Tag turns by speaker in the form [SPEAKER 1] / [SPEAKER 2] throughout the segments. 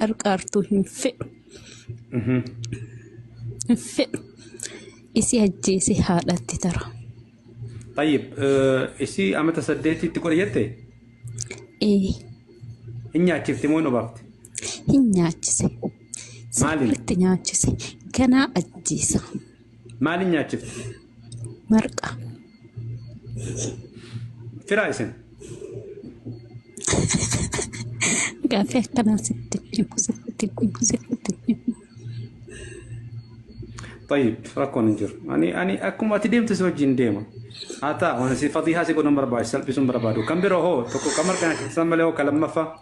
[SPEAKER 1] qarqartu hin fedhu. Isi ajjeese haadhatti tara.
[SPEAKER 2] طيب إسي أما تصدقتي تقول يتي؟
[SPEAKER 1] إيه.
[SPEAKER 2] إني أشوفتي مو نبافت.
[SPEAKER 1] إني أشوفي.
[SPEAKER 2] مالي.
[SPEAKER 1] إني أشوفي. كنا أجيسا.
[SPEAKER 2] مالي إني أشوفتي.
[SPEAKER 1] مرقة.
[SPEAKER 2] في رأيسن.
[SPEAKER 1] كافي كنا ستين.
[SPEAKER 2] طيب ركون نجر أنا أكون أتديم تسوجين ديما هذا وأنا سي فضيحة سيكون نمبر باي سلبي سمبر بادو كم بيرو هو تكو كمر كان تسمى له كلام مفا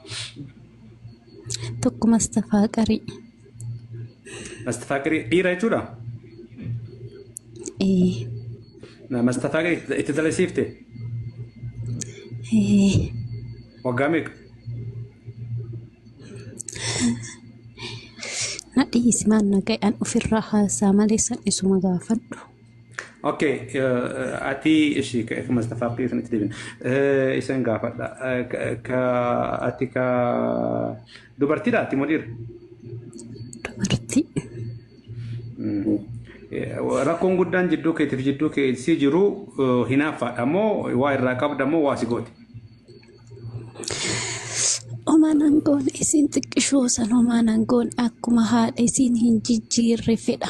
[SPEAKER 1] تكو مستفاقري
[SPEAKER 2] إيه رأيتولا
[SPEAKER 1] إيه
[SPEAKER 2] نا مستفاقري إتدلسيفتي
[SPEAKER 1] إيه
[SPEAKER 2] وقامك
[SPEAKER 1] نادي اسمان نجاي أن أفرها ساماليسا اسمه غافد.
[SPEAKER 2] أوكي أتي إيشي كما استفاقي في نتدين إيشان غافد أتي دبرتي لا تمدير
[SPEAKER 1] دبرتي
[SPEAKER 2] ركون قدام جدوك تفجدوك سيجرو هنا فأمو وإراقب دمو واسقوت
[SPEAKER 1] وما نقول إسين تكشوسا وما نقول أكو مهاد إسين هنجيجير رفدا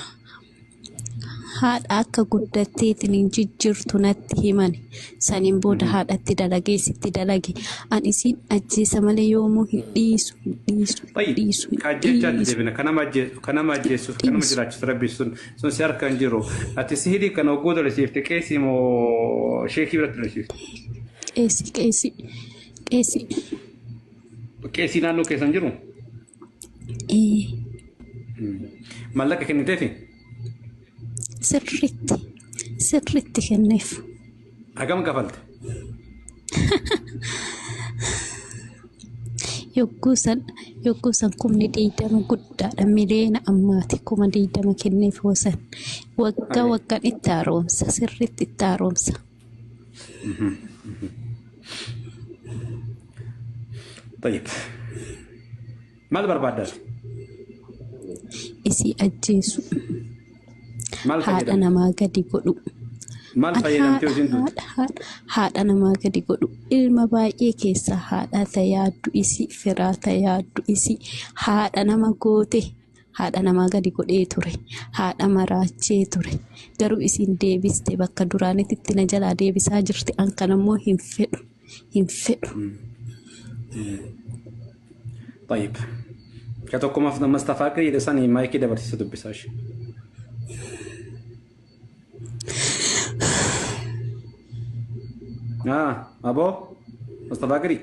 [SPEAKER 1] هاد أكا قدتي تنجيجير تنتي هماني سانين بود هاد أتدالجي ستدالجي أن إسين أجي سمالي يومو ديسو
[SPEAKER 2] طيب كاجي جات ديبنا كنا ما جيسو كنا ما جراش تربي سون سيار كانجيرو أتسهيدي كانوا قودو لسيفت كيسي مو شيكي برات لسيفت كيسي كيسي نانو كيسان جيرو
[SPEAKER 1] إيه
[SPEAKER 2] مالك كنتي
[SPEAKER 1] سرتي كنف
[SPEAKER 2] أكم قفلت
[SPEAKER 1] يوكوسن كم نديدا ما قد أميلين أماتي كم نديدا ما كنف وسن وقا التارومسا سرت التارومسا
[SPEAKER 2] طيب ما البربادات
[SPEAKER 1] إسي أجيسو
[SPEAKER 2] هذا
[SPEAKER 1] أنا ما قد يقولوا
[SPEAKER 2] ما الفايدة تيوزين
[SPEAKER 1] هذا أنا ما قد يقولوا المبايع كيسا هذا تيادو إسي فرا تيادو إسي هذا أنا ما قوتي هذا أنا ما قد يقول إيه توري هذا ما راجي توري قرو إسين ديبس تبقى دوراني تتنجل ديبس هاجرتي أنك نمو هنفئ
[SPEAKER 2] طيب كاتوكو مستفاقري يدساني مايكي دبرتي سدبساش أبو مستفاقري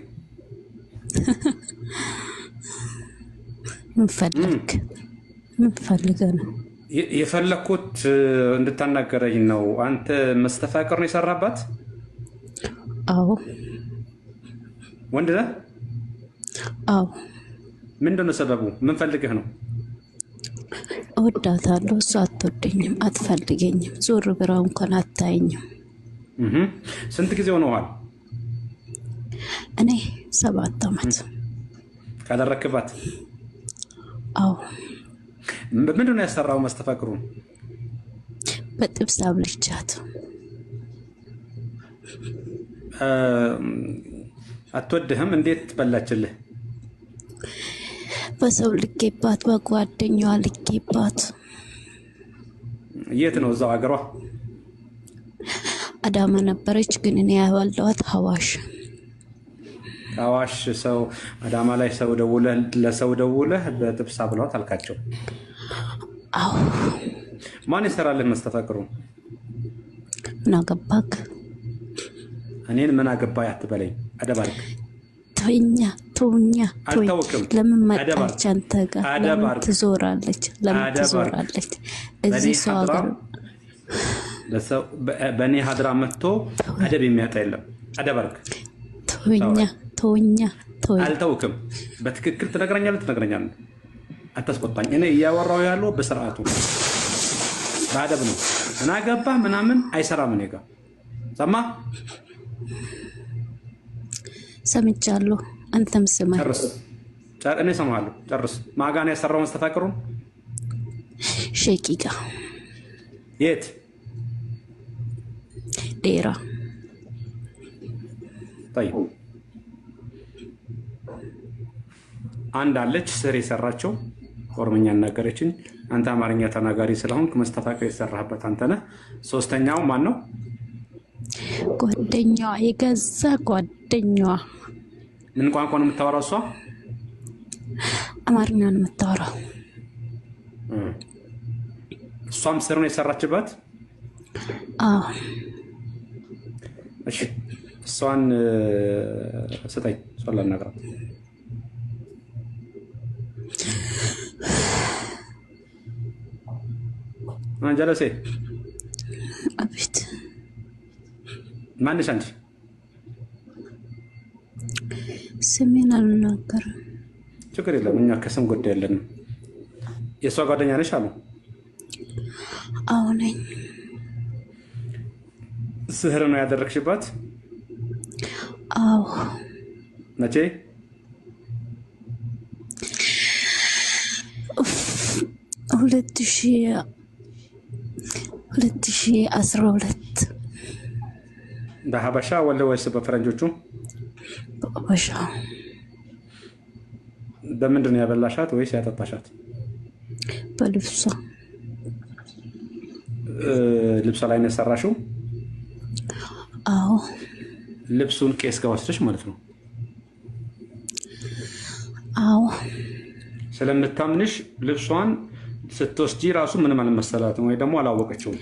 [SPEAKER 1] من فضلك أنا
[SPEAKER 2] يفلكوت እንድታናገረኝ ነው አንተ መስተፋቅር ነው የሰራባት
[SPEAKER 1] አዎ
[SPEAKER 2] ወንድ ነህ
[SPEAKER 1] አዎ
[SPEAKER 2] ምንድነው ሰበቡ ምን ፈልገህ ነው
[SPEAKER 1] እወዳታለሁ እሷ አትወደኝም አትፈልገኝም ዞር ብራው እንኳን አታየኝም
[SPEAKER 2] ስንት ጊዜ ሆነዋል
[SPEAKER 1] እኔ 7 አመት
[SPEAKER 2] ካደረክባት
[SPEAKER 1] አዎ
[SPEAKER 2] ምንድነው ያሰራው መስተፋቅሩ
[SPEAKER 1] በጥብስ አብልቻት
[SPEAKER 2] አትወድህም እንዴት በላችልህ
[SPEAKER 1] በሰው ልኬባት በጓደኛዋ ልኬባት
[SPEAKER 2] የት ነው እዛው አገሯ
[SPEAKER 1] አዳማ ነበረች ግን እኔ ያባለዋት ሐዋሽ
[SPEAKER 2] ሰው አዳማ ላይ ሰው ደውለህ ለሰው ደውለህ በጥብስ አብሏት አልካቸው
[SPEAKER 1] አዎ
[SPEAKER 2] ማን ይሰራልህ መስተፋቅሩ
[SPEAKER 1] ምን አገባክ
[SPEAKER 2] እኔን ምን አገባኝ አትበለኝ አደባርክ
[SPEAKER 1] ተውኛ ለምን መጣች አንተ ጋር
[SPEAKER 2] ለምን
[SPEAKER 1] ትዞራለች እዚህ ሰው አገር
[SPEAKER 2] በእኔ ሀድራ መጥቶ አደብ የሚያጣ የለም አደባርክ
[SPEAKER 1] ተውኛ
[SPEAKER 2] አልተውክም በትክክል ትነግረኛለህ አታስቆጣኝ እኔ እያወራው ያለው በስርዓቱ ባደብ ነው እና ገባ ምናምን አይሰራም እኔ ጋር ሰማ ሰምቻለሁ
[SPEAKER 1] አንተም ስማ
[SPEAKER 2] እኔ እሰማሃለሁ ጨርስ። ማጋን ያሰራው መስተፋቅሩን
[SPEAKER 1] ሸቂቃ
[SPEAKER 2] የት
[SPEAKER 1] ዴራ
[SPEAKER 2] طيب አንድ አለች ስር የሰራቸው ኦሮምኛ እናገረችን። አንተ አማርኛ ተናጋሪ ስለሆንክ መስተፋቅር የሰራህበት አንተ ነህ። ሶስተኛው ማን ነው?
[SPEAKER 1] ጓደኛዋ የገዛ ጓደኛዋ።
[SPEAKER 2] ምን ቋንቋ ነው የምታወራው እሷ?
[SPEAKER 1] አማርኛ ነው የምታወራው።
[SPEAKER 2] እሷም ስር ነው የሰራችበት?
[SPEAKER 1] አዎ።
[SPEAKER 2] እሺ እሷን ስጠኝ፣ እሷን ላናግራት። ጀለሴ
[SPEAKER 1] አቤት።
[SPEAKER 2] ማንሽ አንቺ?
[SPEAKER 1] ስሜን አልናገርም።
[SPEAKER 2] ችግር የለም፣ እኛ ከስም ጉዳይ የለንም። የእሷ ጓደኛ ነሽ አሉ?
[SPEAKER 1] አዎ ነኝ።
[SPEAKER 2] ስህር ነው ያደረግሽባት?
[SPEAKER 1] አዎ።
[SPEAKER 2] መቼ?
[SPEAKER 1] 2012
[SPEAKER 2] በሀበሻ ወይስ በፈረንጆቹ?
[SPEAKER 1] በሀበሻ።
[SPEAKER 2] በምንድን ነው ያበላሻት ወይስ ያጠጣሻት?
[SPEAKER 1] በልብሷ።
[SPEAKER 2] ልብሷ ላይ ነው የሰራሽው?
[SPEAKER 1] አዎ።
[SPEAKER 2] ልብሱን ቄስ ጋር ወስደሽ ማለት ነው?
[SPEAKER 1] አዎ።
[SPEAKER 2] ስለምታምንሽ ልብሷን ስትወስጂ ራሱ ምንም አልመሰላትም ወይ ደግሞ አላወቀችውም?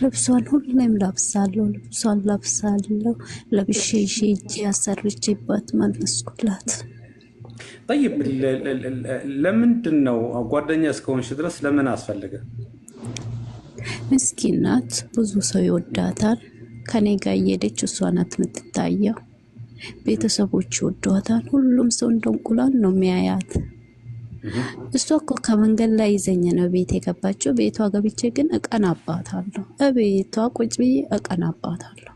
[SPEAKER 1] ልብሷን ሁሌም ለብሳለሁ። ልብሷን ለብሳለሁ። ለብሼ እጄ አሰርቼባት መለስኩላት።
[SPEAKER 2] ጠይብ ለምንድን ነው ጓደኛ እስከሆንሽ ድረስ ለምን አስፈለገ?
[SPEAKER 1] ምስኪን ናት። ብዙ ሰው ይወዳታል። ከኔ ጋር እየሄደች እሷ ናት የምትታየው። ቤተሰቦች ይወዷታል። ሁሉም ሰው እንደ እንቁላል ነው የሚያያት። እሷ እኮ ከመንገድ ላይ ይዘኝ ነው ቤት የገባችው። ቤቷ ገብቼ ግን እቀናባታለሁ። እቤቷ ቁጭ ብዬ እቀናባታለሁ።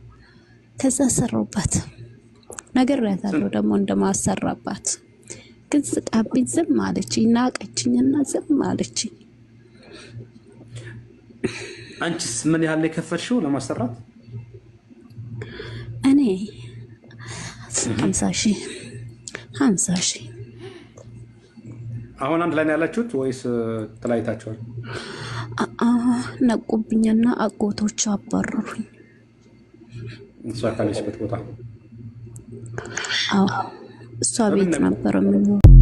[SPEAKER 1] ከዛ ሰራውባት ነገር ያታለው ደግሞ እንደማሰራባት ግን ስቃብኝ ዝም አለችኝ። ናቀችኝና ዝም አለችኝ።
[SPEAKER 2] አንቺስ ምን ያህል የከፈልሽው ለማሰራት?
[SPEAKER 1] እኔ 50,000 50,000።
[SPEAKER 2] አሁን አንድ ላይ ነው ያላችሁት ወይስ ተለያይታችኋል?
[SPEAKER 1] ነቁብኝና አጎቶቹ አባረሩኝ።
[SPEAKER 2] እሷ ካለችበት ቦታ?
[SPEAKER 1] አዎ እሷ ቤት ነበር የምንኖረው።